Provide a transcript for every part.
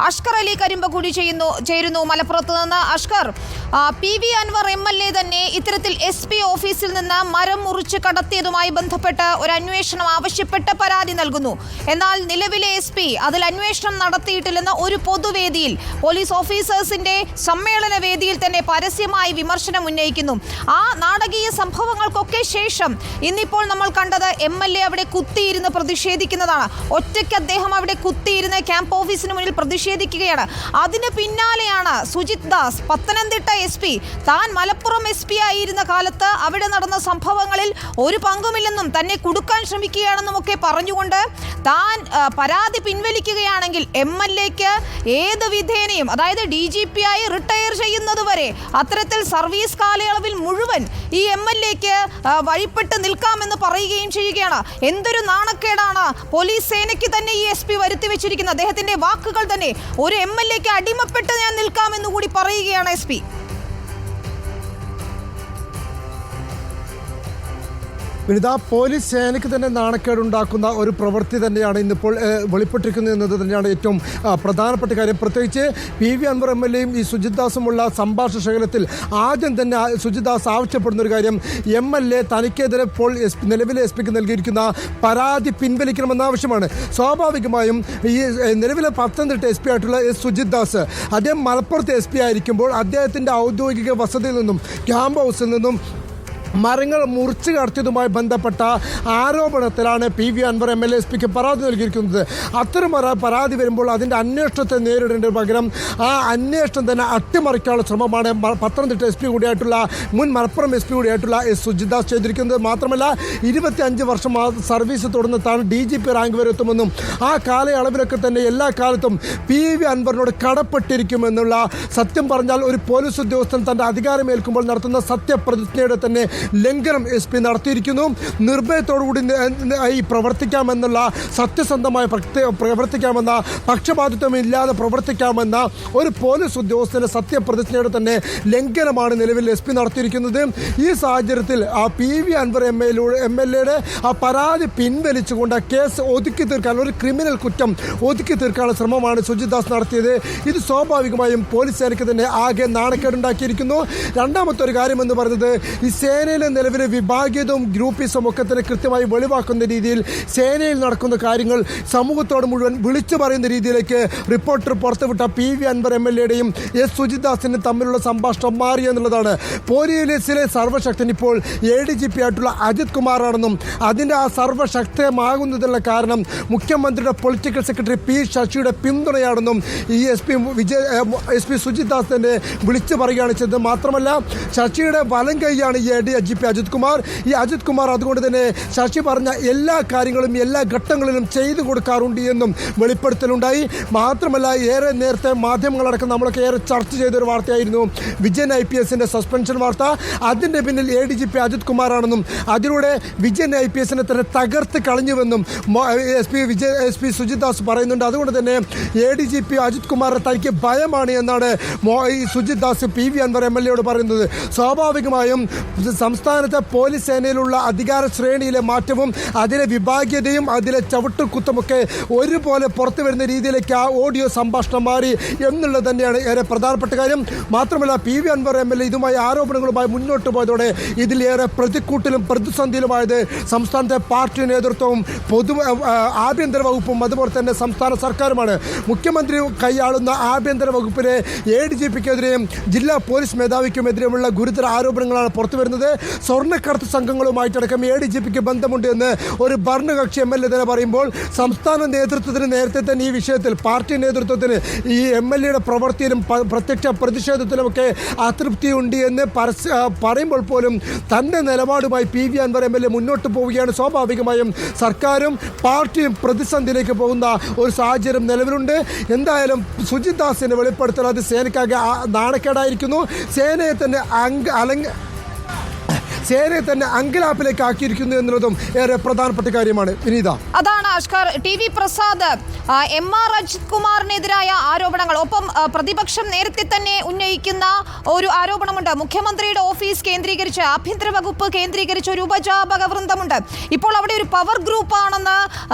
അഷ്കർ അലി കരിമ്പക്കുടി ചേരുന്നു മലപ്പുറത്ത് നിന്ന്. അഷ്കർ, PV അൻവർ MLA തന്നെ ഇത്തരത്തിൽ SP ഓഫീസിൽ നിന്ന് മരം മുറിച്ച് കടത്തിയതുമായി ബന്ധപ്പെട്ട് ഒരു അന്വേഷണം ആവശ്യപ്പെട്ട് പരാതി നൽകുന്നു. എന്നാൽ നിലവിലെ SP അതിൽ അന്വേഷണം നടത്തിയിട്ടില്ലെന്ന് ഒരു പൊതുവേദിയിൽ പോലീസ് ഓഫീസേഴ്സിന്റെ സമ്മേളന വേദിയിൽ തന്നെ പരസ്യമായി വിമർശനം ഉന്നയിക്കുന്നു. ആ നാടകീയ സംഭവങ്ങൾക്കൊക്കെ ശേഷം ഇന്നിപ്പോൾ നമ്മൾ കണ്ടത് MLA അവിടെ കുത്തിയിരുന്ന് പ്രതിഷേധിക്കുന്നതാണ്. ഒറ്റയ്ക്ക് അദ്ദേഹം അവിടെ കുത്തിയിരുന്ന് ക്യാമ്പ് ഓഫീസിന് മുന്നിൽ പ്രതിഷേധിക്കുകയാണ്. അതിന് പിന്നാലെയാണ് സുജിത് ദാസ്, പത്തനംതിട്ട SP, താൻ മലപ്പുറം SP ആയിരുന്ന കാലത്ത് അവിടെ നടന്ന സംഭവങ്ങളിൽ ഒരു പങ്കുമില്ലെന്നും തന്നെ കുടുക്കാൻ ശ്രമിക്കുകയാണെന്നും ഒക്കെ പറഞ്ഞുകൊണ്ട് താൻ പരാതി പിൻവലിക്കുകയാണെങ്കിൽ MLAക്ക് ഏത് വിധേനയും, അതായത് DGP ആയി റിട്ടയർ ചെയ്യുന്നതുവരെ അത്തരത്തിൽ സർവീസ് കാലയളവിൽ മുഴുവൻ ഈ MLAക്ക് വഴിപ്പെട്ട് നിൽക്കാമെന്ന് പറയുകയും ചെയ്യുകയാണ്. എന്തൊരു നാണക്കേടാണ് പോലീസ് സേനയ്ക്ക് തന്നെ ഈ SP വരുത്തി വെച്ചിരിക്കുന്നത്. അദ്ദേഹത്തിന്റെ വാക്കുകൾ തന്നെ, ഒരു MLAക്ക് അടിമപ്പെട്ട് ഞാൻ നിൽക്കാമെന്ന് കൂടി പറയുകയാണ് SP. വിനിത, പോലീസ് സേനയ്ക്ക് തന്നെ നാണക്കേടുണ്ടാക്കുന്ന ഒരു പ്രവൃത്തി തന്നെയാണ് ഇന്നിപ്പോൾ വെളിപ്പെട്ടിരിക്കുന്നത് എന്നത് തന്നെയാണ് ഏറ്റവും പ്രധാനപ്പെട്ട കാര്യം. പ്രത്യേകിച്ച് PV അൻവർ MLAയും ഈ സുജിത് ദാസുമുള്ള സംഭാഷണ ശകലത്തിൽ ആദ്യം തന്നെ സുജിത് ദാസ് ആവശ്യപ്പെടുന്ന ഒരു കാര്യം, MLA തനിക്കെതിരെ ഇപ്പോൾ നിലവിലെ SP നൽകിയിരിക്കുന്ന പരാതി പിൻവലിക്കണമെന്ന ആവശ്യമാണ്. സ്വാഭാവികമായും ഈ നിലവിലെ പത്തനംതിട്ട SP ആയിട്ടുള്ള സുജിത് ദാസ്, അദ്ദേഹം മലപ്പുറത്തെ SP ആയിരിക്കുമ്പോൾ അദ്ദേഹത്തിൻ്റെ ഔദ്യോഗിക വസതിയിൽ നിന്നും ക്യാമ്പ് ഹൗസിൽ നിന്നും മരങ്ങൾ മുറിച്ചു കടത്തിയതുമായി ബന്ധപ്പെട്ട ആരോപണത്തിലാണ് PV അൻവർ MLA SPക്ക് പരാതി നൽകിയിരിക്കുന്നത്. അത്തരം പരാതി വരുമ്പോൾ അതിൻ്റെ അന്വേഷണത്തെ നേരിടേണ്ട പകരം ആ അന്വേഷണം തന്നെ അട്ടിമറിക്കാനുള്ള ശ്രമമാണ് പത്തനംതിട്ട SP കൂടിയായിട്ടുള്ള മുൻ മലപ്പുറം SP കൂടിയായിട്ടുള്ള സുജിത് ദാസ് ചെയ്തിരിക്കുന്നത്. മാത്രമല്ല 25 വർഷം സർവീസ് തുടർന്ന് താൻ DGP റാങ്ക് വരെ എത്തുമെന്നും ആ കാലയളവിലൊക്കെ തന്നെ എല്ലാ കാലത്തും PV അൻവറിനോട് കടപ്പെട്ടിരിക്കുമെന്നുള്ള, സത്യം പറഞ്ഞാൽ ഒരു പോലീസ് ഉദ്യോഗസ്ഥൻ തൻ്റെ അധികാരമേൽക്കുമ്പോൾ നടത്തുന്ന സത്യപ്രതിജ്ഞയുടെ തന്നെ ലംഘനം SP നടത്തിയിരിക്കുന്നു. നിർഭയത്തോടുകൂടി ഈ പ്രവർത്തിക്കാമെന്നുള്ള, സത്യസന്ധമായി പ്രവർത്തിക്കാമെന്ന, പക്ഷപാതിത്വമില്ലാതെ പ്രവർത്തിക്കാമെന്ന ഒരു പോലീസ് ഉദ്യോഗസ്ഥൻ്റെ സത്യപ്രതിജ്ഞയുടെ തന്നെ ലംഘനമാണ് നിലവിൽ SP നടത്തിയിരിക്കുന്നത്. ഈ സാഹചര്യത്തിൽ ആ PV അൻവർ MLAയുടെ ആ പരാതി പിൻവലിച്ചുകൊണ്ട് കേസ് ഒതുക്കി തീർക്കാൻ, ഒരു ക്രിമിനൽ കുറ്റം ഒതുക്കി തീർക്കാനുള്ള ശ്രമമാണ് സുജിത് ദാസ് നടത്തിയത്. ഇത് സ്വാഭാവികമായും പോലീസ് സേനയ്ക്ക് തന്നെ ആകെ നാണക്കേടുണ്ടാക്കിയിരിക്കുന്നു. രണ്ടാമത്തെ ഒരു കാര്യമെന്ന് പറയുന്നത്, ഈ സേനയിലെ നിലവിലെ വിഭാഗീയതയും ഗ്രൂപ്പിസവും ഒക്കെ തന്നെ കൃത്യമായി വെളിവാക്കുന്ന രീതിയിൽ സേനയിൽ നടക്കുന്ന കാര്യങ്ങൾ സമൂഹത്തോട് മുഴുവൻ വിളിച്ചു പറയുന്ന രീതിയിലേക്ക് റിപ്പോർട്ടർ പുറത്തുവിട്ട PV അൻവർ MLAയുടെയും സുജിത് ദാസിനും തമ്മിലുള്ള സംഭാഷണം മാറി എന്നുള്ളതാണ്. പോലീസിലെ സർവ്വശക്തൻ ഇപ്പോൾ ADGP ആയിട്ടുള്ള അജിത് കുമാറാണെന്നും അതിൻ്റെ ആ സർവ്വശക്തമാകുന്നതിനുള്ള കാരണം മുഖ്യമന്ത്രിയുടെ പൊളിറ്റിക്കൽ സെക്രട്ടറി P ശശിയുടെ പിന്തുണയാണെന്നും ഈ SP സുജിത് ദാസ് തന്നെ വിളിച്ചു പറയുകയാണ് ചെയ്തത്. മാത്രമല്ല, ശശിയുടെ വലം കൈയാണ് ഈ ADGP അജിത് കുമാർ. ഈ അജിത് കുമാർ അതുകൊണ്ട് തന്നെ ശശി പറഞ്ഞ എല്ലാ കാര്യങ്ങളും എല്ലാ ഘട്ടങ്ങളിലും ചെയ്തു കൊടുക്കാറുണ്ട് എന്നും വെളിപ്പെടുത്തലുണ്ടായി. മാത്രമല്ല, ഏറെ നേരത്തെ മാധ്യമങ്ങളടക്കം നമ്മളൊക്കെ ഏറെ ചർച്ച ചെയ്തൊരു വാർത്തയായിരുന്നു വിജയൻ IPSന്റെ സസ്പെൻഷൻ വാർത്ത. അതിൻ്റെ പിന്നിൽ ADGP അജിത് കുമാറാണെന്നും അതിലൂടെ വിജയൻ IPSനെ തന്നെ തകർത്ത് കളഞ്ഞുവെന്നും SP സുജിത് ദാസ് പറയുന്നുണ്ട്. അതുകൊണ്ട് തന്നെ ADGP അജിത് കുമാറിനെ തനിക്ക് ഭയമാണ് എന്നാണ് ഈ സുജിത് ദാസ് PV അൻവർ MLAയോട് പറയുന്നത്. സ്വാഭാവികമായും സംസ്ഥാനത്തെ പോലീസ് സേനയിലുള്ള അധികാര ശ്രേണിയിലെ മാറ്റവും അതിലെ വിഭാഗീയതയും അതിലെ ചവിട്ടുകുത്തുമൊക്കെ ഒരുപോലെ പുറത്തു വരുന്ന രീതിയിലേക്ക് ആ ഓഡിയോ സംഭാഷണം മാറി എന്നുള്ളത് തന്നെയാണ് ഏറെ പ്രധാനപ്പെട്ട കാര്യം. മാത്രമല്ല, PV അൻവർ MLA ഇതുമായി ആരോപണങ്ങളുമായി മുന്നോട്ട് പോയതോടെ ഇതിലേറെ പ്രതിക്കൂട്ടിലും പ്രതിസന്ധിയിലുമായത് സംസ്ഥാനത്തെ പാർട്ടി നേതൃത്വവും ആഭ്യന്തര വകുപ്പും അതുപോലെ തന്നെ സംസ്ഥാന സർക്കാരുമാണ്. മുഖ്യമന്ത്രി കൈയാളുന്ന ആഭ്യന്തര വകുപ്പിനെ ADGPക്കെതിരെയും ജില്ലാ പോലീസ് മേധാവിക്കുമെതിരെയുമുള്ള ഗുരുതര ആരോപണങ്ങളാണ് പുറത്തു വരുന്നത്. സ്വർണ്ണക്കടത്ത് സംഘങ്ങളുമായിട്ടടക്കം ADGPക്ക് ബന്ധമുണ്ട് എന്ന് ഒരു ഭരണകക്ഷി MLA തന്നെ പറയുമ്പോൾ സംസ്ഥാന നേതൃത്വത്തിന് നേരത്തെ തന്നെ ഈ വിഷയത്തിൽ, പാർട്ടി നേതൃത്വത്തിന് ഈ MLAയുടെ പ്രവൃത്തിയിലും പ്രത്യക്ഷ പ്രതിഷേധത്തിലുമൊക്കെ അതൃപ്തിയുണ്ട് എന്ന് പറയുമ്പോൾ പോലും തൻ്റെ നിലപാടുമായി PV അൻവർ MLA മുന്നോട്ട് പോവുകയാണ്. സ്വാഭാവികമായും സർക്കാരും പാർട്ടിയും പ്രതിസന്ധിയിലേക്ക് പോകുന്ന ഒരു സാഹചര്യം നിലവിലുണ്ട്. എന്തായാലും സുജിത് ദാസിന്റെ വെളിപ്പെടുത്തൽ അത് സേനയ്ക്കാകെ നാണക്കേടായിരിക്കുന്നു. സേനയെ തന്നെ സേനയെ തന്നെ അങ്കലാപ്പിലേക്ക് ആക്കിയിരിക്കുന്നു എന്നുള്ളതും ഏറെ പ്രധാനപ്പെട്ട കാര്യമാണ്. വിനീത, അതാണ് Ashkar. T V Prasad, MR Ajith കുമാറിനെതിരായ ആരോപണങ്ങൾ, ഒപ്പം പ്രതിപക്ഷം നേരത്തെ തന്നെ ഉന്നയിക്കുന്ന ഒരു ആരോപണമുണ്ട്. മുഖ്യമന്ത്രിയുടെ ഓഫീസ് കേന്ദ്രീകരിച്ച്, ആഭ്യന്തര വകുപ്പ് കേന്ദ്രീകരിച്ച് ഒരു ഉപജാപക വൃന്ദമുണ്ട്. ഇപ്പോൾ അവിടെ ഒരു പവർ ഗ്രൂപ്പാണെന്ന്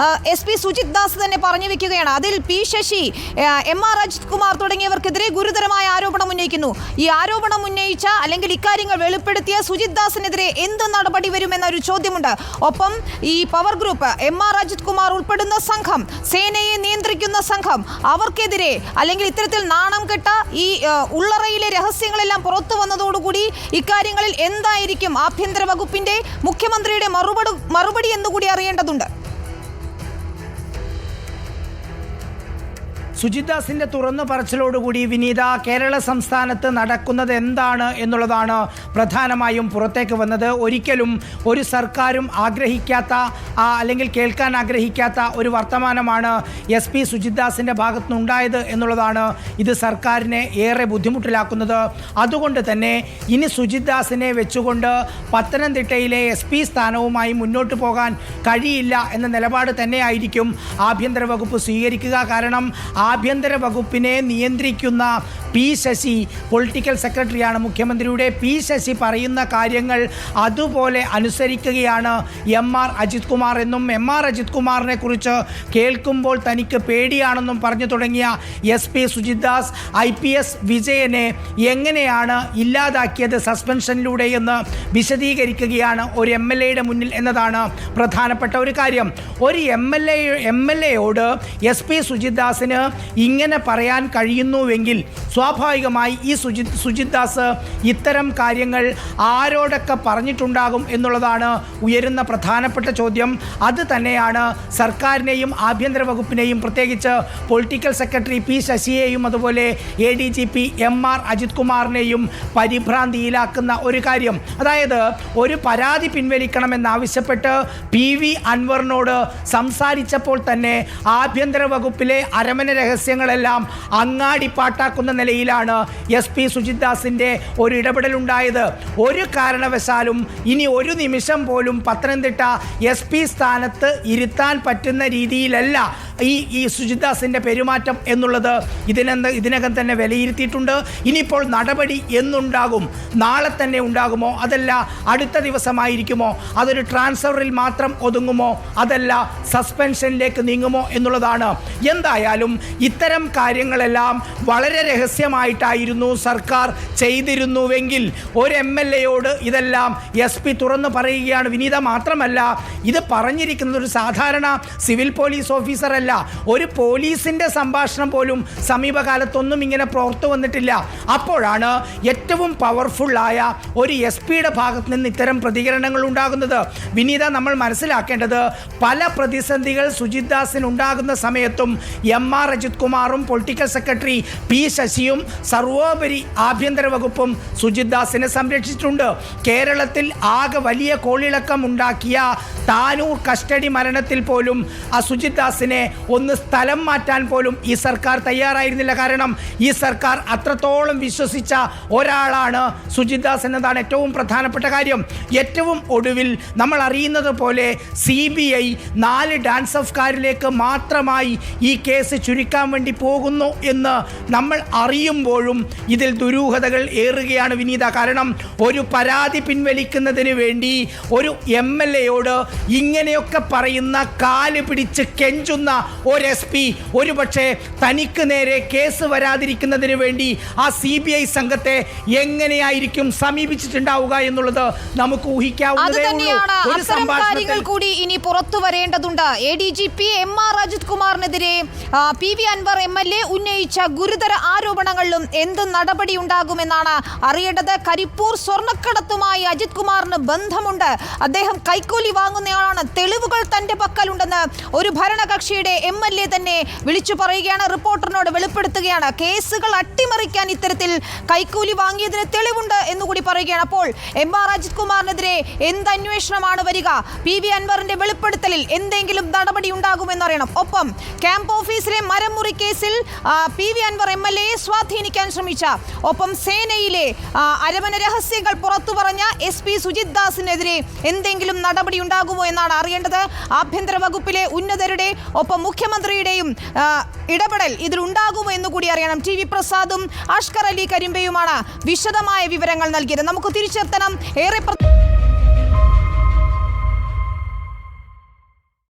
SP സുജിത് ദാസ് തന്നെ പറഞ്ഞു വെക്കുകയാണ്. അതിൽ P ശശി, MR അജിത് കുമാർ തുടങ്ങിയവർക്കെതിരെ ഗുരുതരമായ ആരോപണം ഉന്നയിക്കുന്നു. ഈ ആരോപണം ഉന്നയിച്ച അല്ലെങ്കിൽ ഇക്കാര്യങ്ങൾ വെളിപ്പെടുത്തിയ സുജിത് ദാസിനെതിരെ എന്ത് നടപടി വരുമെന്നൊരു ചോദ്യമുണ്ട്. ഒപ്പം ഈ power group, MR Ajith Kumar ഉൾപ്പെടുന്ന സംഘം, സേനയെ നിയന്ത്രിക്കുന്ന സംഘം, അവർക്കെതിരെ അല്ലെങ്കിൽ ഇത്തരത്തിൽ നാണം കെട്ട ഈ ഉള്ളറയിലെ രഹസ്യങ്ങളെല്ലാം പുറത്തു വന്നതോടുകൂടി ഇക്കാര്യങ്ങളിൽ എന്തായിരിക്കും ആഭ്യന്തര വകുപ്പിന്റെ, മുഖ്യമന്ത്രിയുടെ മറുപടി എന്നുകൂടി അറിയേണ്ടതുണ്ട്. സുജിത് ദാസിന്റെ തുറന്നു പറച്ചിലോടുകൂടി വിനീത, കേരള സംസ്ഥാനത്ത് നടക്കുന്നത് എന്താണ് എന്നുള്ളതാണ് പ്രധാനമായും പുറത്തേക്ക് വന്നത്. ഒരിക്കലും ഒരു സർക്കാരും ആഗ്രഹിക്കാത്ത അല്ലെങ്കിൽ കേൾക്കാൻ ആഗ്രഹിക്കാത്ത ഒരു വർത്തമാനമാണ് SP സുജിത് ദാസിന്റെ ഭാഗത്തുനിന്നുണ്ടായത് എന്നുള്ളതാണ് ഇത് സർക്കാരിനെ ഏറെ ബുദ്ധിമുട്ടിലാക്കുന്നത്. അതുകൊണ്ട് തന്നെ ഇനി സുജിത് ദാസിനെ വെച്ചുകൊണ്ട് പത്തനംതിട്ടയിലെ SP സ്ഥാനവുമായി മുന്നോട്ട് പോകാൻ കഴിയില്ല എന്ന നിലപാട് തന്നെയായിരിക്കും ആഭ്യന്തര വകുപ്പ് സ്വീകരിക്കുക. കാരണം ആഭ്യന്തര വകുപ്പിനെ നിയന്ത്രിക്കുന്ന P ശശി പൊളിറ്റിക്കൽ സെക്രട്ടറിയാണ് മുഖ്യമന്ത്രിയുടെ. P ശശി പറയുന്ന കാര്യങ്ങൾ അതുപോലെ അനുസരിക്കുകയാണ് MR അജിത് കുമാർ എന്നും MR അജിത് കുമാറിനെ കുറിച്ച് കേൾക്കുമ്പോൾ തനിക്ക് പേടിയാണെന്നും പറഞ്ഞു തുടങ്ങിയ SP സുജിത് ദാസ് IPS വിജയനെ എങ്ങനെയാണ് ഇല്ലാതാക്കിയത് സസ്പെൻഷനിലൂടെ എന്ന് വിശദീകരിക്കുകയാണ് ഒരു MLAയുടെ മുന്നിൽ എന്നതാണ് പ്രധാനപ്പെട്ട ഒരു കാര്യം. ഒരു MLAയോട് SP സുജിത് ദാസിന് ഇങ്ങനെ പറയാൻ കഴിയുന്നുവെങ്കിൽ സ്വാഭാവികമായി ഈ സുജിത് ദാസ് ഇത്തരം കാര്യങ്ങൾ ആരോടൊക്കെ പറഞ്ഞിട്ടുണ്ടാകും എന്നുള്ളതാണ് ഉയരുന്ന പ്രധാനപ്പെട്ട ചോദ്യം. അത് തന്നെയാണ് സർക്കാരിനെയും ആഭ്യന്തര വകുപ്പിനെയും പ്രത്യേകിച്ച് പൊളിറ്റിക്കൽ സെക്രട്ടറി P ശശിയെയും അതുപോലെ ADGP MR അജിത് കുമാറിനെയും പരിഭ്രാന്തിയിലാക്കുന്ന ഒരു കാര്യം. അതായത് ഒരു പരാതി പിൻവലിക്കണമെന്നാവശ്യപ്പെട്ട് PV അൻവറിനോട് സംസാരിച്ചപ്പോൾ തന്നെ ആഭ്യന്തര വകുപ്പിലെ അരമന രഹസ്യങ്ങളെല്ലാം അങ്ങാടിപ്പാട്ടാക്കുന്ന നിലയിലാണ് SP സുജിത് ദാസിന്റെ ഒരു ഇടപെടലുണ്ടായത്. ഒരു കാരണവശാലും ഇനി ഒരു നിമിഷം പോലും പത്തനംതിട്ട SP സ്ഥാനത്ത് ഇരുത്താൻ പറ്റുന്ന രീതിയിലല്ല ഈ സുജിത് ദാസിന്റെ പെരുമാറ്റം എന്നുള്ളത് ഇതിനകം തന്നെ വിലയിരുത്തിയിട്ടുണ്ട്. ഇനിയിപ്പോൾ നടപടി എന്നുണ്ടാകും? നാളെ തന്നെ ഉണ്ടാകുമോ? അതല്ല അടുത്ത ദിവസമായിരിക്കുമോ? അതൊരു ട്രാൻസ്ഫറിൽ മാത്രം ഒതുങ്ങുമോ? അതല്ല സസ്പെൻഷനിലേക്ക് നീങ്ങുമോ എന്നുള്ളതാണ്. എന്തായാലും ഇത്തരം കാര്യങ്ങളെല്ലാം വളരെ രഹസ്യമായിട്ടായിരുന്നു സർക്കാർ ചെയ്തിരുന്നുവെങ്കിൽ ഒരു MLAയോട് ഇതെല്ലാം SP തുറന്നു പറയുകയാണ്. വിനീത, മാത്രമല്ല ഇത് പറഞ്ഞിരിക്കുന്നത് ഒരു സാധാരണ സിവിൽ പോലീസ് ഓഫീസർ അല്ല. ഒരു പോലീസിന്റെ സംഭാഷണം പോലും സമീപകാലത്തൊന്നും ഇങ്ങനെ പുറത്തു വന്നിട്ടില്ല. അപ്പോഴാണ് ഏറ്റവും പവർഫുള്ളായ ഒരു SP-യുടെ ഭാഗത്ത് നിന്ന് ഇത്തരം പ്രതികരണങ്ങൾ ഉണ്ടാകുന്നത്. വിനീത, നമ്മൾ മനസ്സിലാക്കേണ്ടത് പല പ്രതിസന്ധികൾ സുജിത് ദാസിന് ഉണ്ടാകുന്ന സമയത്തും MR അജിത് കുമാറും പൊളിറ്റിക്കൽ സെക്രട്ടറി P ശശിയും സർവോപരി ആഭ്യന്തര വകുപ്പും സുജിത് ദാസിനെ സംരക്ഷിച്ചിട്ടുണ്ട്. കേരളത്തിൽ ആകെ വലിയ കോളിളക്കം ഉണ്ടാക്കിയ താനൂർ കസ്റ്റഡി മരണത്തിൽ പോലും ആ സുജിത് ദാസിനെ ഒന്ന് സ്ഥലം മാറ്റാൻ പോലും ഈ സർക്കാർ തയ്യാറായിരുന്നില്ല. കാരണം ഈ സർക്കാർ അത്രത്തോളം വിശ്വസിച്ച ഒരാളാണ് സുജിത് ദാസ് എന്നതാണ് ഏറ്റവും പ്രധാനപ്പെട്ട കാര്യം. ഏറ്റവും ഒടുവിൽ നമ്മൾ അറിയുന്നത് പോലെ CBI 4 ഡാൻസ് ഓഫ്കാരിലേക്ക് മാത്രമായി ഈ കേസ് ചുരുക്കാൻ വേണ്ടി പോകുന്നു എന്ന് നമ്മൾ അറിയുമ്പോഴും ഇതിൽ ദുരൂഹതകൾ ഏറുകയാണ് വിനീത. കാരണം ഒരു പരാതി പിൻവലിക്കുന്നതിന് വേണ്ടി ഒരു MLAയോട് ഇങ്ങനെയൊക്കെ പറയുന്ന കാല് പിടിച്ച് കെഞ്ചുന്ന ഒരു SP ഒരുപക്ഷെ തനിക്ക് നേരെ കേസ് വരാതിരിക്കുന്നതിന് വേണ്ടി ആ CBI സംഘത്തെ എങ്ങനെയായിരിക്കും സമീപിച്ചിട്ടുണ്ടാവുക എന്നുള്ളത് നമുക്ക് ഊഹിക്കാവുന്നതേ ഉള്ളൂ. കൂടി ഇനി പുറത്തു വരേണ്ടതുണ്ട്. ADGP MR Ajith കുമാറിനെതിരെ PV Anwar MLA ഉന്നയിച്ച ഗുരുതര ആരോപണങ്ങളിലും എന്ത് നടപടി ഉണ്ടാകുമെന്നാണ് അറിയേണ്ടത്. കരിപ്പൂർ സ്വർണ്ണക്കടത്തുമായി അജിത് കുമാറിന് ബന്ധമുണ്ട്, അദ്ദേഹം കൈക്കൂലി വാങ്ങുന്നയാളാണ്, തെളിവുകൾ തന്റെ പക്കലുണ്ടെന്ന് ഒരു ഭരണകക്ഷിയുടെ MLA തന്നെ വിളിച്ചു പറയുകയാണ്, റിപ്പോർട്ടറിനോട് വെളിപ്പെടുത്തുകയാണ്. കേസുകൾ അട്ടിമറിക്കാൻ ഇത്തരത്തിൽ കൈക്കൂലി വാങ്ങിയതിന് തെളിവുണ്ട് എന്നുകൂടി പറയുകയാണ്. അപ്പോൾ MR അജിത് കുമാറിനെതിരെ എന്ത് അന്വേഷണമാണ് വരിക? PV അൻവറിന്റെ വെളിപ്പെടുത്തലിൽ എന്തെങ്കിലും നടപടി ഉണ്ടാകുമെന്നറിയണം. ഒപ്പം ക്യാമ്പ് ഓഫീസിലെ മരംമുറി കേസിൽ PV അൻവർ MLA സ്വാധീനിക്കാൻ ശ്രമിച്ച, ഒപ്പം സേനയിലെ അരമന രഹസ്യങ്ങൾ പുറത്തു പറഞ്ഞ SP സുജിത് ദാസിനെതിരെ എന്തെങ്കിലും നടപടി ഉണ്ടാകുമോ എന്നാണ് അറിയേണ്ടത്. ആഭ്യന്തര വകുപ്പിലെ ഉന്നതരുടെ ഒപ്പം മുഖ്യമന്ത്രിയുടെയും ഇടപെടൽ ഇതിൽ ഉണ്ടാകുമോ എന്നുകൂടി അറിയണം. TV പ്രസാദും അഷ്കർ അലി കരിമ്പയുമാണ് വിശദമായ വിവരങ്ങൾ നൽകിയത്. നമുക്ക് തിരിച്ചെത്തണം. ഏറെ